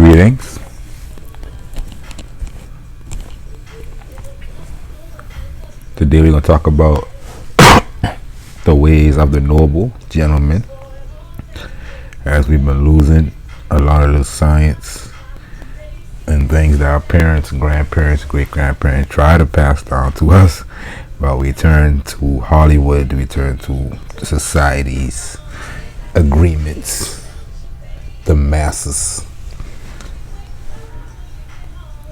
Greetings. Today we're going to talk about the ways of the noble gentleman, as we've been losing a lot of the science and things that our parents, grandparents, great-grandparents try to pass down to us. But we turn to Hollywood, we turn to society's agreements, the masses,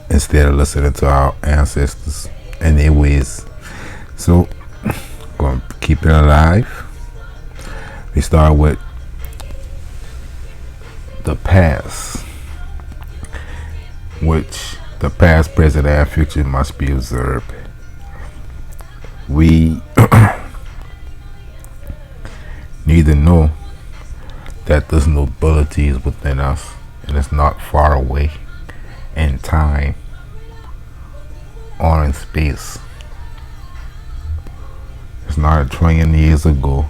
instead of listening to our ancestors and their ways. So, going to keep it alive. We start with the past, which the past, present, and future must be observed. We need to know that this nobility is within us and it's not far away in time or in space. It's not a trillion years ago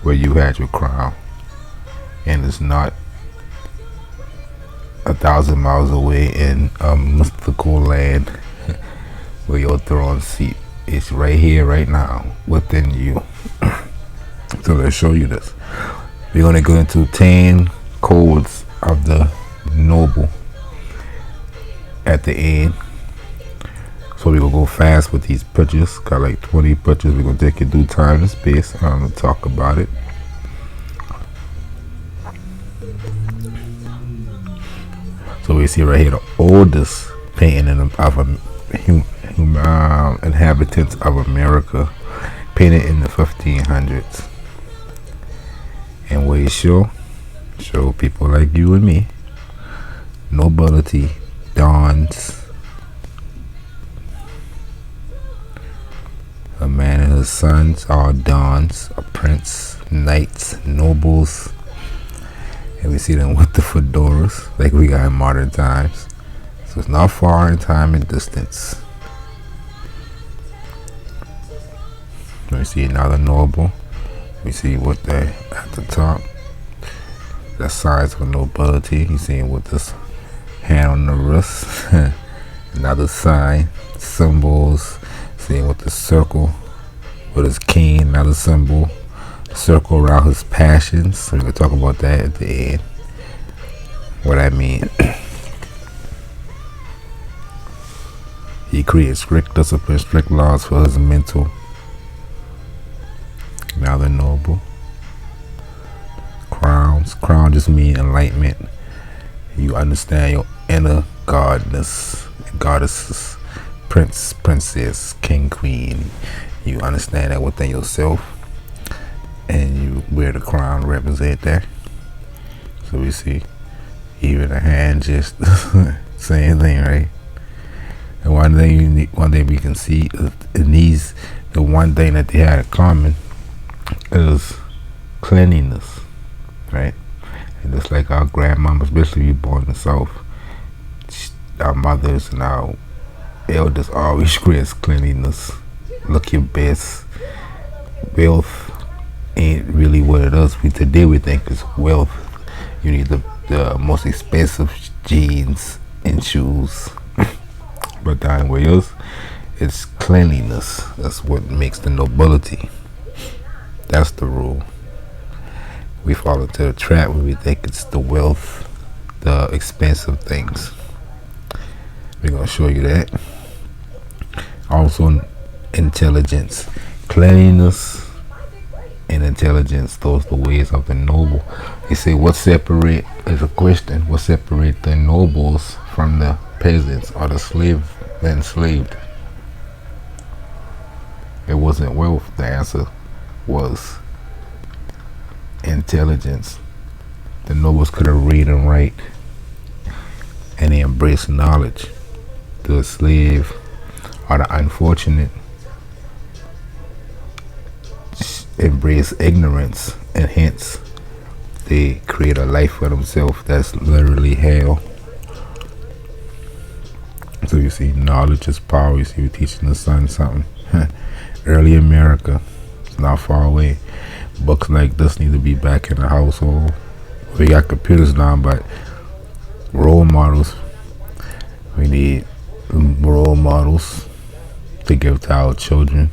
where you had your crown, and it's not 1,000 miles away in a mystical land where your throne seat. It's right here, right now, within you. So let's show you this. We're going to go into 10 codes of the noble at the end. So we're going to go fast with these pictures. Got like 20 pictures. We're going to take it through time and space. I'm going to talk about it. So we see right here the oldest painting of inhabitants of America, painted in the 1500s. And what it show people like you and me, nobility, dons, a man and his sons are dons, a prince, knights, nobles, and we see them with the fedoras like we got in modern times. So it's not far in time and distance. We see another noble. We see what they at the top, the size of nobility. You see with this hand on the wrist. Another sign, symbols. Seeing with the circle with his cane, another symbol, circle around his passions. So we're gonna talk about that at the end. What I mean. He created strict discipline, strict laws for his mental. Now the noble. Crowns. Crown just mean enlightenment. You understand your inner goddesses, prince, princess, king, queen. You understand that within yourself, and you wear the crown to represent that. So we see even a hand just same thing, right? And one thing we can see in these, the one thing that they had in common is cleanliness, right? And just like our grandmamas, especially we born in the South, our mothers and our elders always stress cleanliness. Look your best. Wealth ain't really what it is. Today we think it's wealth. You need the most expensive jeans and shoes. But down where else, it's cleanliness. That's what makes the nobility. That's the rule. We fall into the trap where we think it's the wealth, the expensive things. We're going to show you that. Also, intelligence, cleanliness, and intelligence. Those are the ways of the noble. They say, what separate, is a question, what separate the nobles from the peasants or the enslaved? It wasn't wealth. The answer was intelligence. The nobles could have read and write, and they embraced knowledge. The slave or the unfortunate embrace ignorance, and hence they create a life for themselves that's literally hell. So you see, knowledge is power. You see, we're teaching the son something. Early America, it's not far away. Books like this need to be back in the household. We got computers now, but Role models. We need role models to give to our children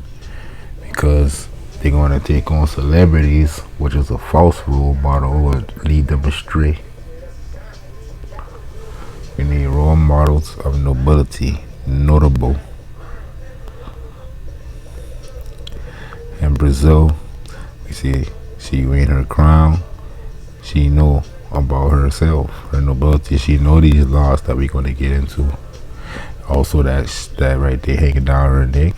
because they're going to take on celebrities, which is a false role model, would lead them astray. We need role models of nobility, notable. In Brazil, we see she wearing her crown. She know about herself, her nobility. She know these laws that we're going to get into. Also, that right there hanging down her neck.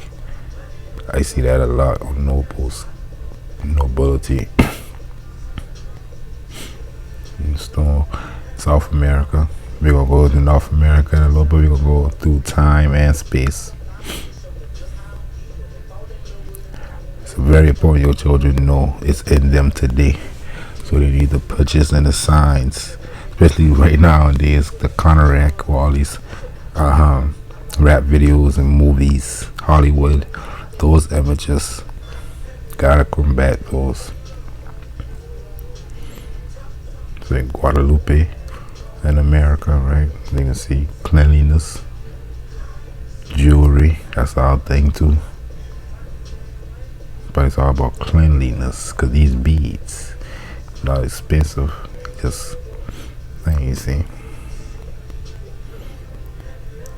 I see that a lot on nobles, nobility. In South America. We're gonna go to North America in a little bit. We're gonna go through time and space. It's very important your children know it's in them today. So they need the pictures and the signs. Especially right nowadays, the counteract or all these rap videos and movies, Hollywood, those images. Gotta combat those. So in Guadalupe in America, right? You can see cleanliness, jewelry, that's our thing too. But it's all about cleanliness, because these beads, not expensive, just, you see.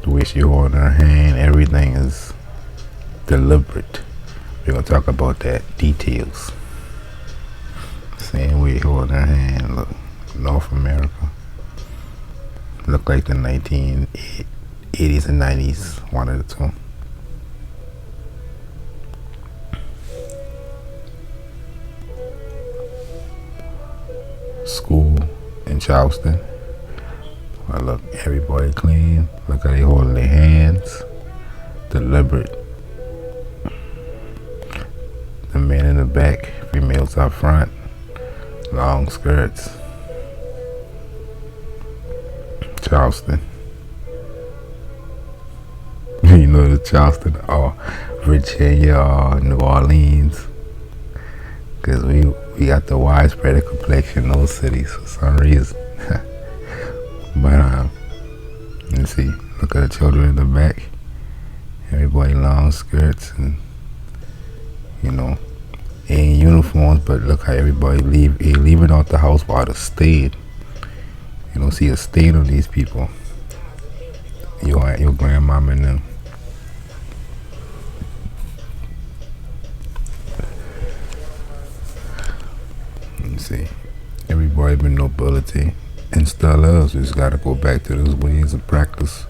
The way she holding her hand, everything is deliberate. We're going to talk about that, details. Same way holding her hand, look, North America. Look like the 1980s and 90s, one of the two. School in Charleston. Well, look, everybody clean. Look how they holding their hands. Deliberate. The men in the back, females up front. Long skirts. Charleston. You know the Charleston or Virginia or New Orleans. Because we got the widespread complexion in those cities for some reason. But you see, look at the children in the back. Everybody long skirts and in uniforms, but look how everybody leaving out the house without a stain. You don't see a stain on these people. Your grandmama and them. You see, everybody with nobility and still else. We just gotta go back to those ways of practice.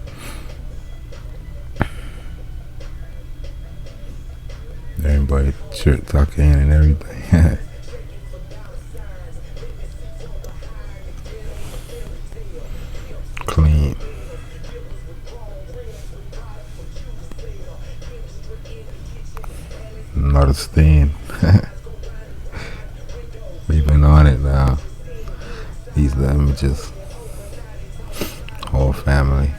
Everybody shirt tuck in and everything. Clean. Not a stain. We've been on it now. These are the images. Whole family.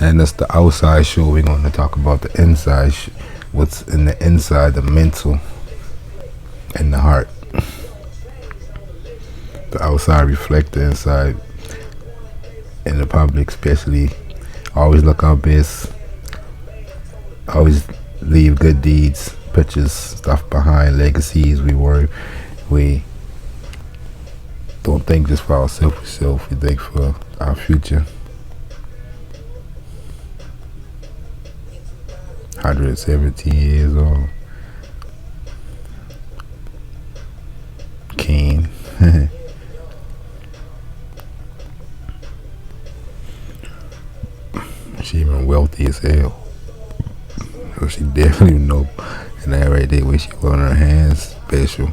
And that's the outside show. We're going to talk about the inside, what's in the inside, the mental and the heart. The outside reflect the inside. In the public, especially, always look our best. Always leave good deeds, pictures, stuff behind, legacies. We don't think just for our selfish self. We think for our future. 117 years old. King. She even wealthy as hell. So she definitely know. And that right there where she holding her hands, special.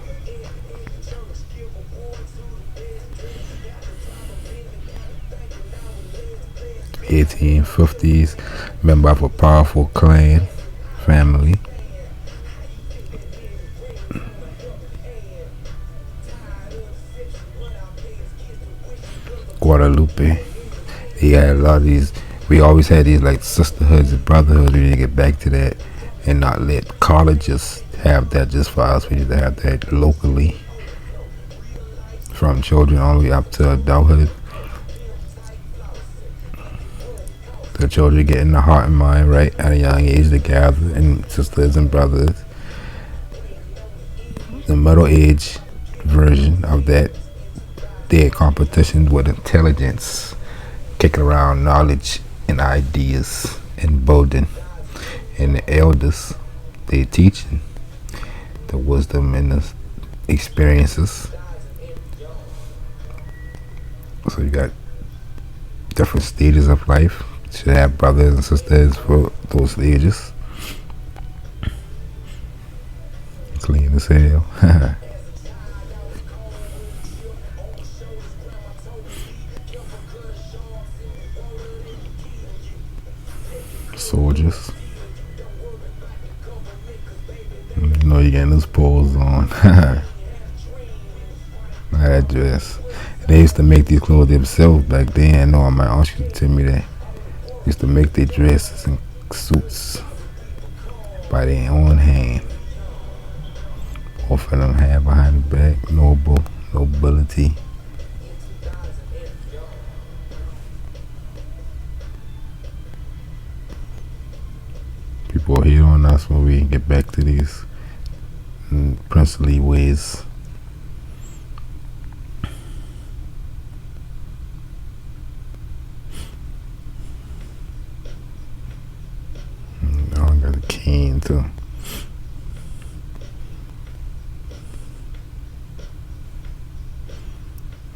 The 1850s, member of a powerful clan family. Guadalupe. He had a lot of these. We always had these like sisterhoods and brotherhoods. We need to get back to that. and not let colleges have that just for us. We need to have that locally, from children all the way up to adulthood. The children getting the heart and mind right at a young age to gather, and sisters and brothers. The middle age version of that, their competition with intelligence, kicking around knowledge and ideas and building. And the elders, they teaching the wisdom and the experiences. So you got different stages of life. Should have brothers and sisters for those stages. Clean as hell. Soldiers. You know you getting those poles on. That dress. They used to make these clothes themselves back then. I know my aunt used to tell me that. Used to make their dresses and suits by their own hand. Both of them had behind the back, nobility. People hate on us when we get back to these princely ways. I got a cane too.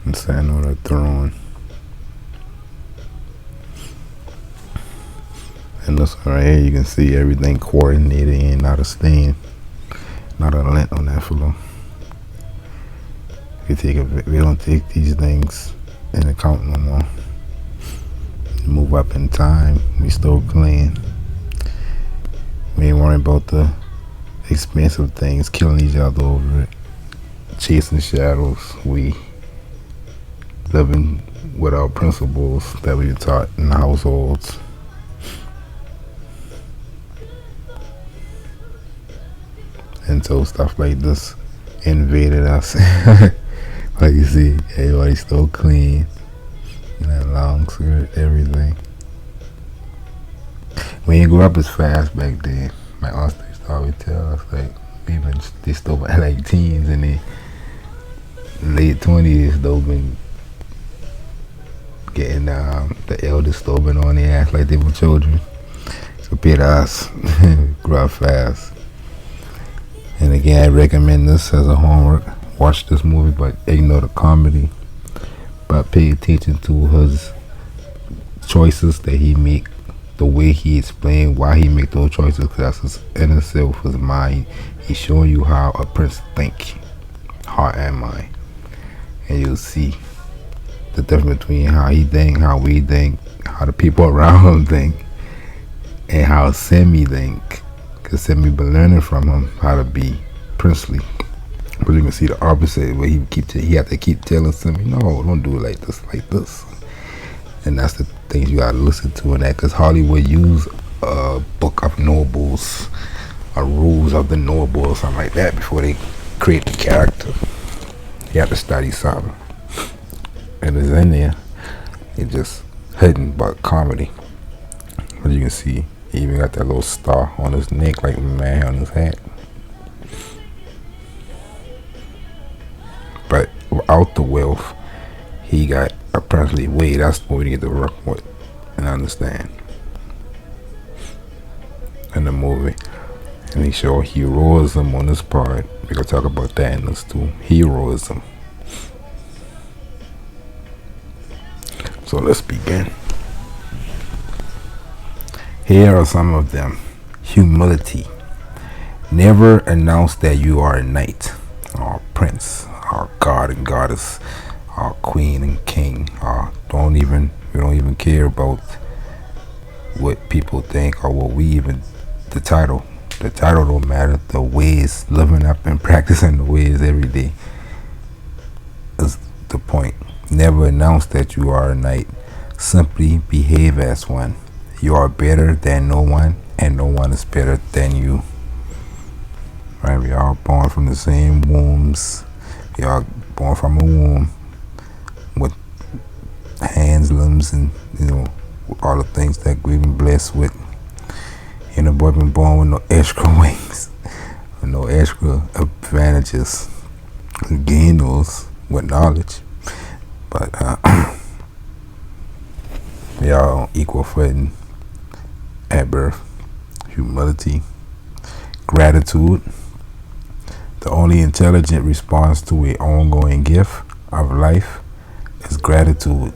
And sitting on a throne. And this one right here, you can see everything coordinated and not a stain, not a lint on that floor. We don't take these things in account no more. Move up in time, we still clean. We ain't worrying about the expensive things, killing each other over it, chasing shadows. We living with our principles that we were taught in the households. Until stuff like this invaded us. Like you see, everybody's still clean. You know, long skirt, everything. We ain't grow up as fast back then. My aunts used to always tell us, like, even they still by like teens in the late 20s, though, been getting the elders still been on their ass like they were children. Compared to us, grew up fast. And again, I recommend this as a homework. Watch this movie, but ignore the comedy. But pay attention to his choices that he make, the way he explain why he make those choices, because that's his inner self, his mind. He's showing you how a prince think, heart and mind. And you'll see the difference between how he think, how we think, how the people around him think, and how Sammy think. Because Sammy been learning from him how to be princely. But you can see the opposite, where he had to keep telling Sammy, no, don't do it like this, like this. And that's the things you gotta listen to in that, because Hollywood use a book of nobles, or rules of the noble, or something like that, before they create the character. You have to study something, and it's in there. It's just hidden but comedy. But you can see he even got that little star on his neck, like a man on his hat. But without the wealth, he got a princely way. That's what we need to work with and understand in the movie. And he show heroism on this part. We can talk about that in this too. Heroism. So let's begin. Here are some of them. Humility. Never announce that you are a knight, or prince, or god and goddess, or queen and king. Or we don't even care about what people think, or what we even, the title. The title don't matter. The ways, living up and practicing the ways every day is the point. Never announce that you are a knight. Simply behave as one. You are better than no one, and no one is better than you. Right? We all born from the same wombs. We all born from a womb with hands, limbs, and all the things that we've been blessed with. And the boy been born with no extra wings, with no extra advantages. Gain those with knowledge, but we are on equal footing at birth. Humility, gratitude. The only intelligent response to an ongoing gift of life is gratitude.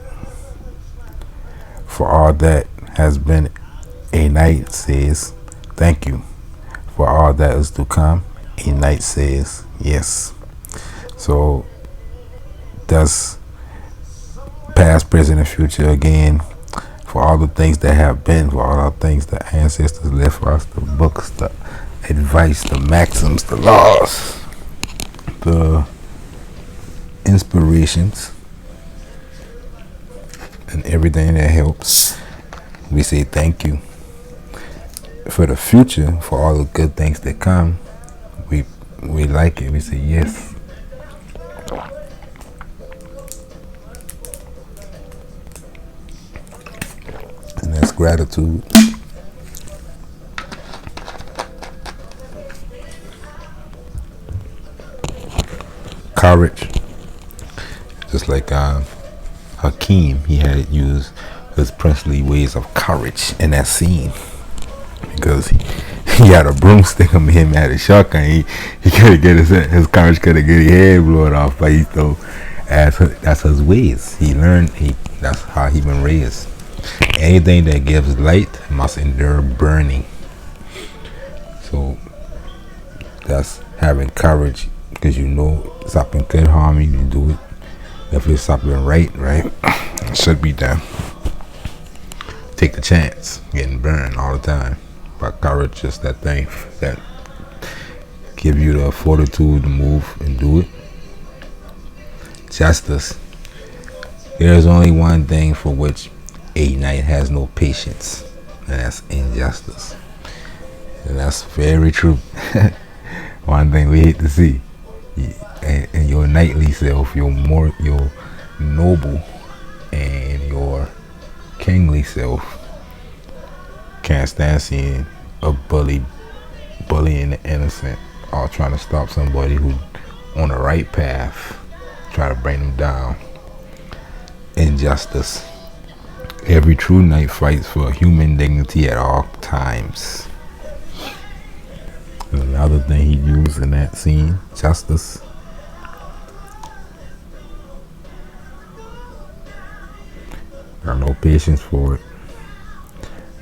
For all that has been, a night says thank you. For all that is to come, a night says yes. So that's past, present, and future again. For all the things that have been, for all the things that ancestors left for us, the books, the advice, the maxims, the laws, the inspirations, and everything that helps, we say thank you. For the future, for all the good things that come, we like it, we say yes. And that's gratitude. Courage. Just like Hakeem, he had used his princely ways of courage in that scene. Because he had a broomstick on him, had a shotgun. He could get his courage could have get his head blown off, but he still, that's his ways. He learned, that's how he been raised. Anything that gives light must endure burning. So that's having courage, because something could harm you, you do it. If it's something right, it should be done. Take the chance, getting burned all the time. But courage is that thing that give you the fortitude to move and do it. Justice. There is only one thing for which a knight has no patience, and that's injustice. And that's very true. One thing we hate to see. And your knightly self, your noble and your kingly self can't stand seeing a bullying the innocent, or trying to stop somebody who's on the right path, try to bring them down. Injustice. Every true knight fights for human dignity at all times. Another thing he used in that scene, justice. Got no patience for it.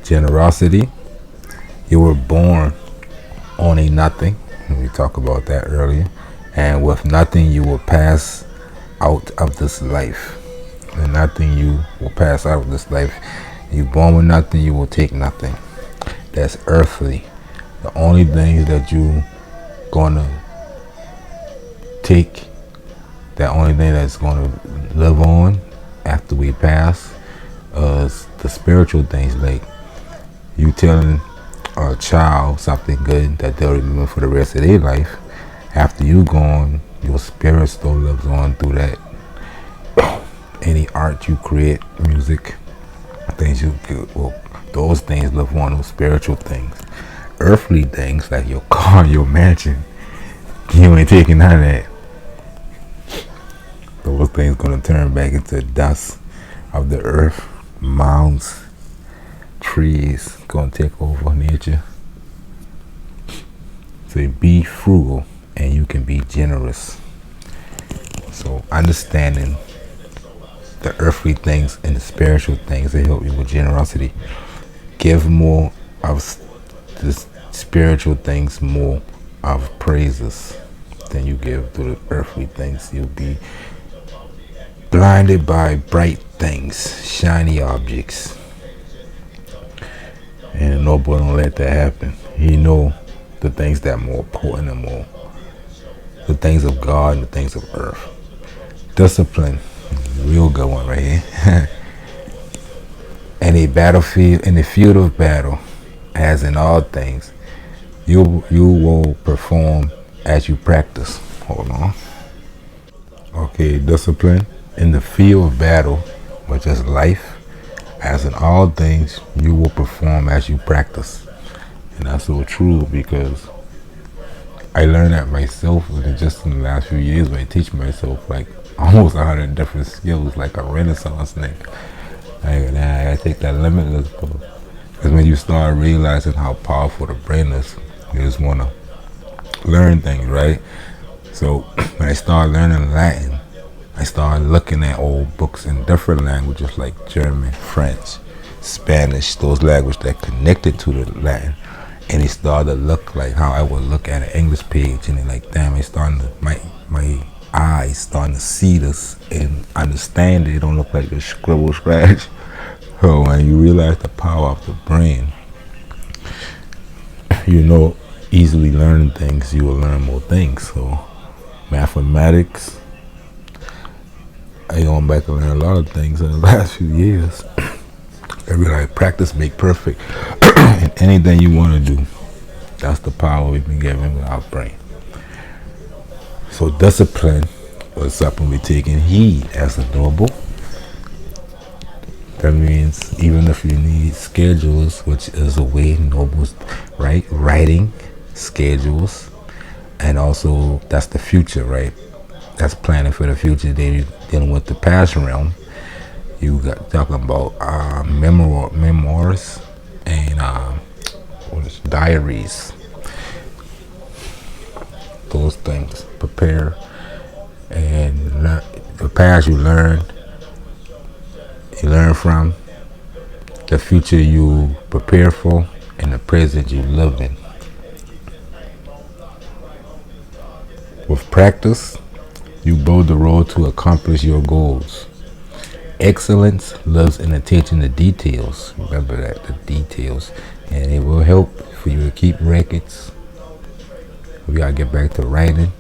Generosity. You were born on a nothing. We talked about that earlier. And with nothing, you will pass out of this life. And nothing, you will pass out of this life. You born with nothing, you will take nothing. That's earthly. The only thing that you gonna take, the only thing that's gonna live on after we pass, is the spiritual things. Like you telling a child something good that they'll remember for the rest of their life. After you gone, your spirit still lives on through that. Any art you create, music, things you do, well, those things live on, those spiritual things. Earthly things like your car, your mansion, you ain't taking none of that. Those things gonna turn back into dust of the earth. Mounds, trees gonna take over nature. So be frugal and you can be generous. So understanding the earthly things and the spiritual things that help you with generosity. Give more of the spiritual things, more of praises than you give to the earthly things. You'll be blinded by bright things, shiny objects. And the noble don't let that happen. He know the things that are more important and more the things of God and the things of earth. Discipline. Real good one right here. In a battlefield, in the field of battle, as in all things, you will perform as you practice. Hold on. Okay, discipline in the field of battle, which is life, as in all things, you will perform as you practice. And that's so true because I learned that myself just in the last few years by teaching myself like almost 100 different skills, like a renaissance nigga. Like, nah, I gotta take that limitless, bro. Because when you start realizing how powerful the brain is, you just wanna learn things, right? So when I started learning Latin, I started looking at old books in different languages like German, French, Spanish, those languages that connected to the Latin. And it started to look like how I would look at an English page, and it like, damn, it's starting to, my eyes starting to see this and understand it. It don't look like a scribble scratch. So when you realize the power of the brain, you know, easily learning things, you will learn more things. So mathematics, I gone back and learned a lot of things in the last few years. I realize practice make perfect. And anything you want to do, that's the power we've been given with our brain. So discipline was something we taking heed as a noble. That means even if you need schedules, which is a way nobles, right? Writing schedules, and also that's the future, right? That's planning for the future. Then dealing with the past realm. You got talking about memoirs and diaries. Those things prepare and learn. The past you learn from, the future you prepare for, and the present you live in. With practice, you build the road to accomplish your goals. Excellence lives in attention to details. Remember that, the details. And it will help for you to keep records. We gotta get back to writing.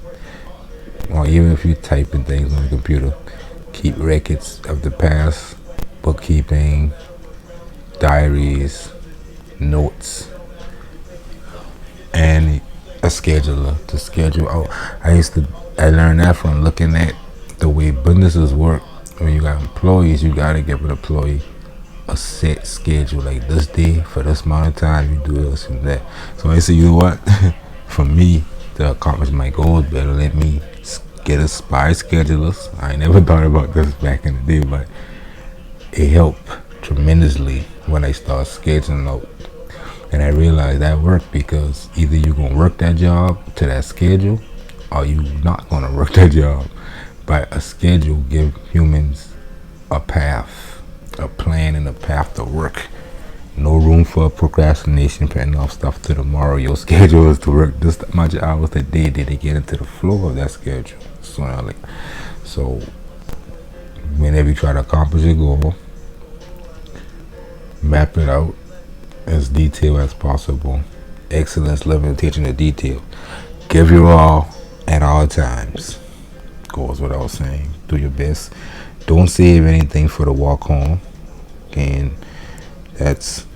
Or even if you're typing things on the computer, keep records of the past, bookkeeping, diaries, notes, and a scheduler to schedule out. I learned that from looking at the way businesses work. When you got employees, you gotta give an employee a set schedule, like this day for this amount of time you do this and that. So I say, you know what? For me to accomplish my goals, better let me get a spy scheduler. I never thought about this back in the day, but it helped tremendously when I started scheduling out. And I realized that worked because either you're gonna work that job to that schedule, or you not gonna work that job. But a schedule give humans a path, a plan, and a path to work. No room for procrastination, putting off stuff to tomorrow. Your schedule is to work this much hours a day. Then they get into the flow of that schedule. So whenever you try to accomplish a goal, map it out as detailed as possible. Excellence, living, attention to detail. Give your all at all times. Goes without saying. Do your best. Don't save anything for the walk home. And that's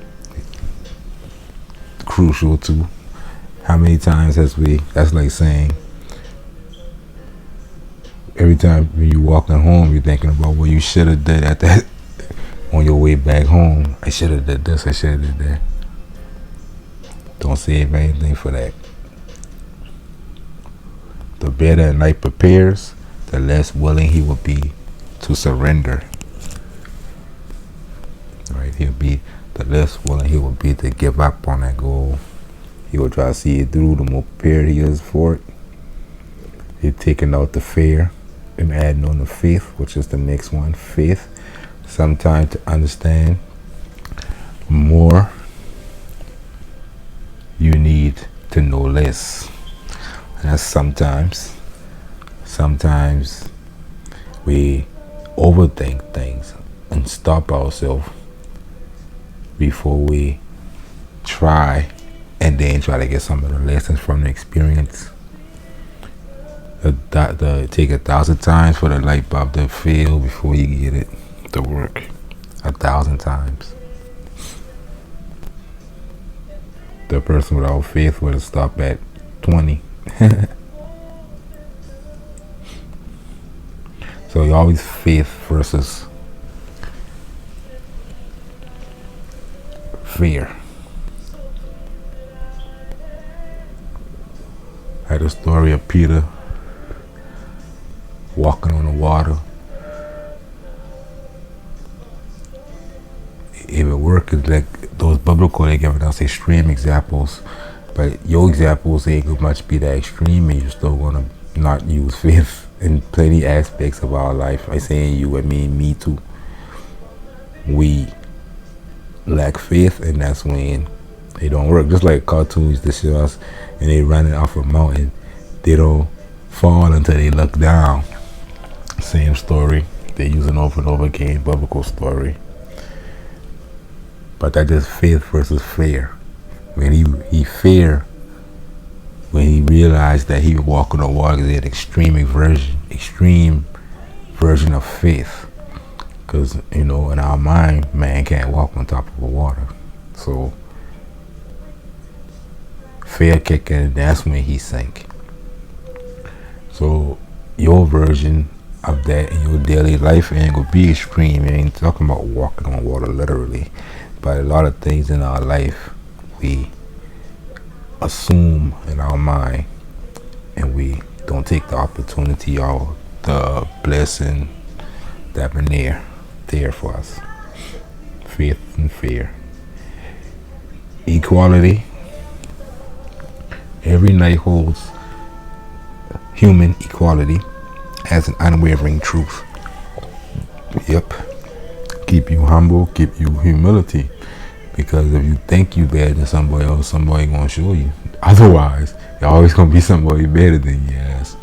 crucial too. How many times that's like saying, every time when you walking home, you're thinking about what you should have did at that on your way back home. I should have did this, I should have did that. Don't save anything for that. The better a knight prepares, the less willing he will be to surrender. Right? The less willing he will be to give up on that goal. He will try to see it through. The more prepared he is for it, he's taking out the fear and adding on the faith, which is the next one. Faith. Sometimes to understand more, you need to know less. And that's sometimes we overthink things and stop ourselves before we try, and then try to get some of the lessons from the experience. Take 1,000 times for the light bulb to fail before you get it to work. 1,000 times. The person without faith would have stopped at 20. So you always faith versus fear. I had a story of Peter walking on the water. If it works, it's like those biblical, they give us extreme examples, but your examples ain't gonna much be that extreme, and you're still gonna not use faith in plenty aspects of our life. I say you, I mean me too. We lack faith, and that's when they don't work. Just like cartoons that show us, and they running off a mountain, they don't fall until they look down. Same story. They use it over and over again, biblical story. But that is faith versus fear. When he feared, when he realized that he would walk on the water, is an extreme version of faith. Because, in our mind, man can't walk on top of the water. So, fear kicked in, that's when he sank. So, your version of that in your daily life ain't gonna be extreme. It ain't talking about walking on water literally. But a lot of things in our life, we assume in our mind, and we don't take the opportunity or the blessing that been there for us. Faith and fear. Equality. Every night holds human equality as an unwavering truth. Yep. Keep you humble, keep you humility. Because if you think you better than somebody else, somebody gonna show you. Otherwise, you're always gonna be somebody better than you. Yes.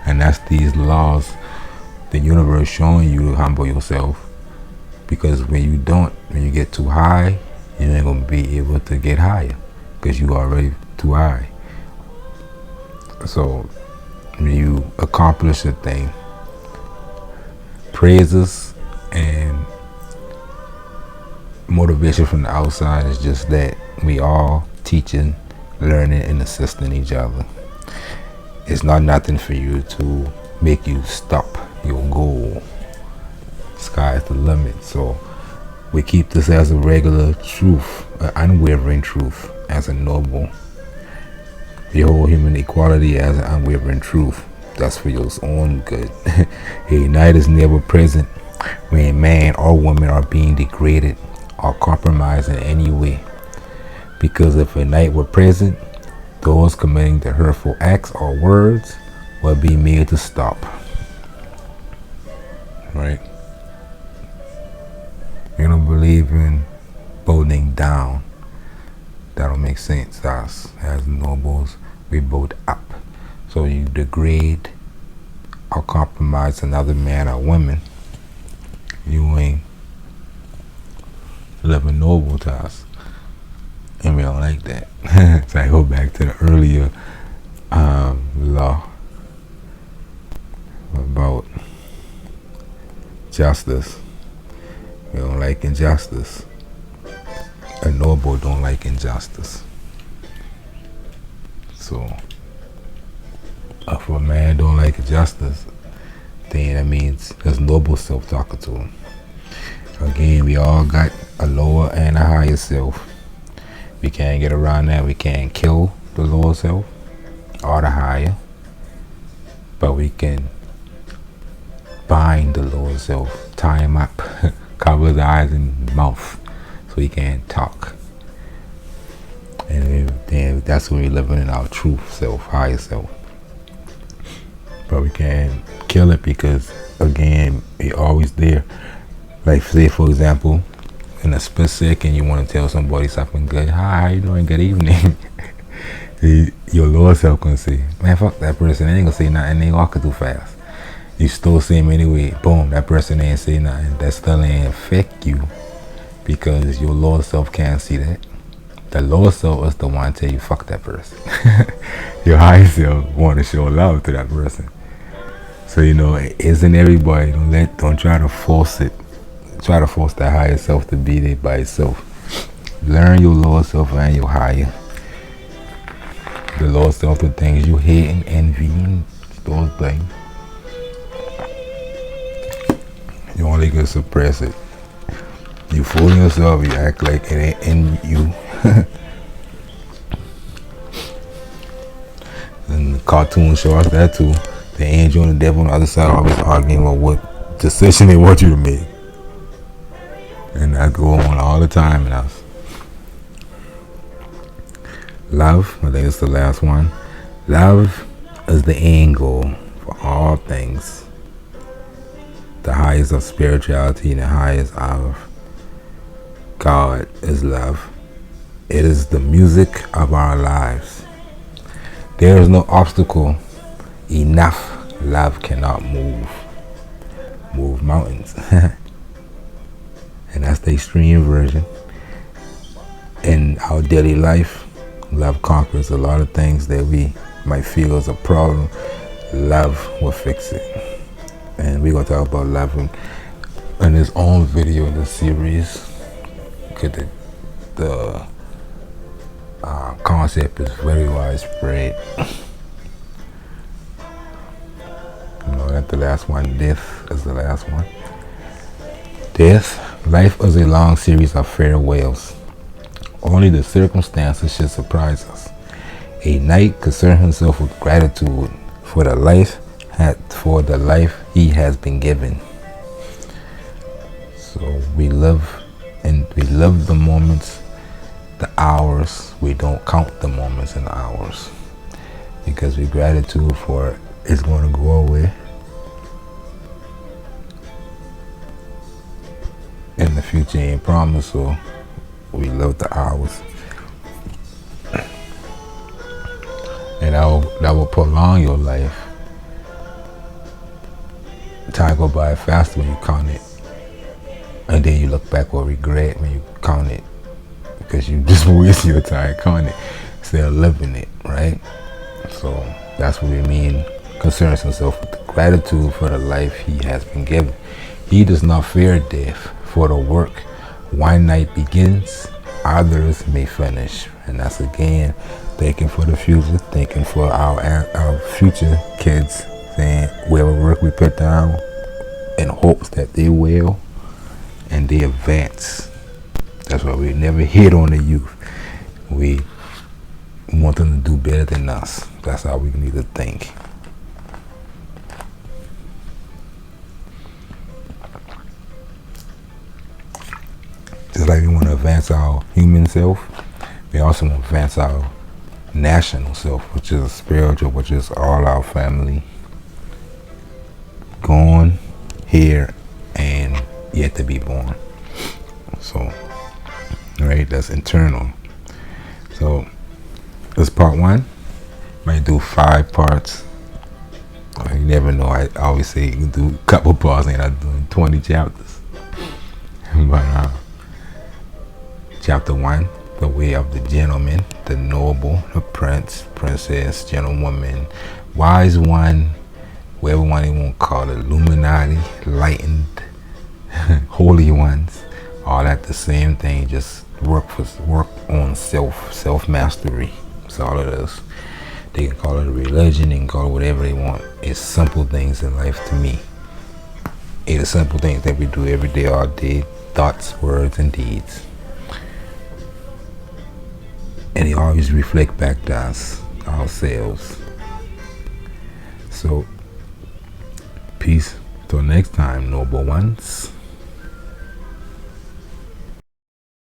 And that's these laws, the universe showing you to humble yourself. Because when you get too high, you ain't gonna be able to get higher. Because you already too high. So when you accomplish a thing, praises and motivation from the outside is just that we all teaching, learning, and assisting each other. It's not nothing for you to make you stop your goal. Sky's the limit. So we keep this as a regular truth, an unwavering truth, as a noble. The whole human equality as an unwavering truth. That's for your own good. A night is never present when man or woman are being degraded or compromised in any way. Because if a night were present, those committing the hurtful acts or words will be made to stop. Right? You don't believe in boating down. That don't make sense to us. As nobles, we boat up. So you degrade or compromise another man or woman, you ain't living noble to us. And we don't like that. So I go back to the earlier law about justice. We don't like injustice. A noble don't like injustice. So if a man don't like injustice, then that means there's noble self talking to him. Again, we all got a lower and a higher self. We can't get around that. We can't kill the lower self or the higher, but we can bind the lower self, tie him up, cover his eyes and mouth so he can't talk. And then that's when we're living in our truth self, higher self. But we can't kill it because, again, it's always there. Like, say, for example, in a split second, you want to tell somebody something good. Hi, how you doing? Good evening. Your lower self gonna say, man, fuck that person. They ain't gonna say nothing. They walking too fast. You still see him anyway. Boom, that person ain't say nothing. That still ain't affect you because your lower self can't see that. The lower self is the one to tell you, fuck that person. Your higher self want to show love to that person. So, it isn't everybody. Don't try to force it. Try to force that higher self to be there by itself. Learn your lower self and your higher. The lower self, the things you hate and envy, and those things. You only can suppress it. You fool yourself, you act like it ain't in you. And the cartoon show us that too. The angel and the devil on the other side always arguing about what decision they want you to make. And that go on all the time in us. Love, I think it's the last one. Love is the end goal for all things. The highest of spirituality and the highest of God is love. It is the music of our lives. There is no obstacle enough love cannot move mountains. And that's the extreme version. In our daily life, love conquers a lot of things that we might feel is a problem. Love will fix it. And we're going to talk about love in his own video in the series. Because the concept is very widespread. You know, that's the last one. Death is the last one. Death. Life is a long series of farewells. Only the circumstances should surprise us. A knight concerns himself with gratitude for the life he has been given. So we live the moments, the hours. We don't count the moments and the hours, because we gratitude for it is going to go away. And the future ain't promised, so we live the hours. And that will prolong your life. Time go by faster when you count it. And then you look back with regret when you count it. Because you just waste your time counting it instead of living it, right? So that's what we mean. Concerns himself with gratitude for the life he has been given. He does not fear death, for the work one night begins, others may finish. And that's again thinking for the future, thinking for our future kids, saying whatever work we put down in hopes that they will and they advance. That's why we never hit on the youth. We want them to do better than us. That's how we need to think. Just like we want to advance our human self, we also want to advance our national self, which is spiritual, which is all our family gone, here, and yet to be born. So, right, that's internal. So, this part one. Might do 5 parts. You never know. I always say you can do a couple parts, and I'm doing 20 chapters. But chapter 1, the way of the gentleman, the noble, the prince, princess, gentlewoman, wise one, whatever one you want to call it, Illuminati, lightened, holy ones, all that the same thing. Just work on self mastery. That's all it is. They can call it a religion, they can call it whatever they want. It's simple things in life to me. It's the simple things that we do every day, all day, thoughts, words, and deeds. And they always reflect back to us, ourselves. So, peace. Till next time, noble ones.